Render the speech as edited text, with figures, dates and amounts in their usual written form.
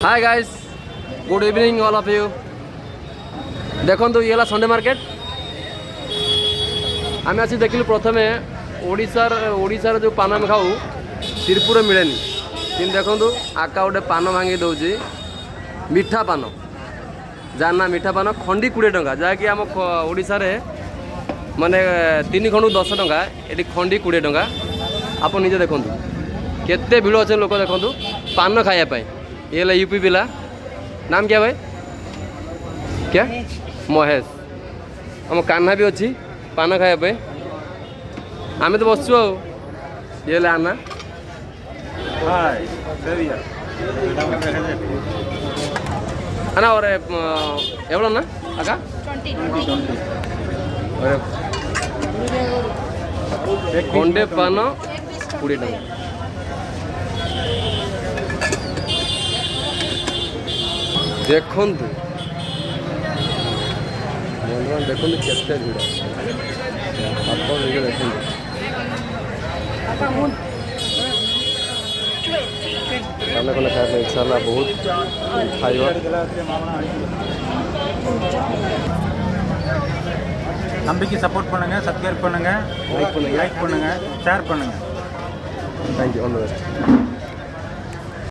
Hi guys, good evening all of you. देखो तो ये संडे मार्केट आम आसी देखिलु प्रथम ओडिशार जो पान आम खाऊ तिरपुर मिले कि देखो आका गोटे पान भांगी दौर मीठा पान जार ना मीठा पान खंडी 20 टंका जहाँकि आम ओडिशा रे माने 3 खंड 10 टंका ये खंडी 20 टंका। आप निजे देखु केते भिड़ अच्छे लोक देखु पान खायापी। ये है यूपी पिला, नाम क्या भाई? क्या? महेश। आम कान्हा भी अच्छी पान खायापी। आम तो बसचु ये आना और एवं ना आका 20 खंडे पान 20 टंका। देखु देखु केते भिड़ आप देखु खाना खाना खाने इच्छा है बहुत खाइबा। நம்பிக்கை சப்போர்ட் பண்ணுங்க, சப்ஸ்கிரைப் பண்ணுங்க, லைக் பண்ணுங்க, ஷேர் பண்ணுங்க। Thank you all the best.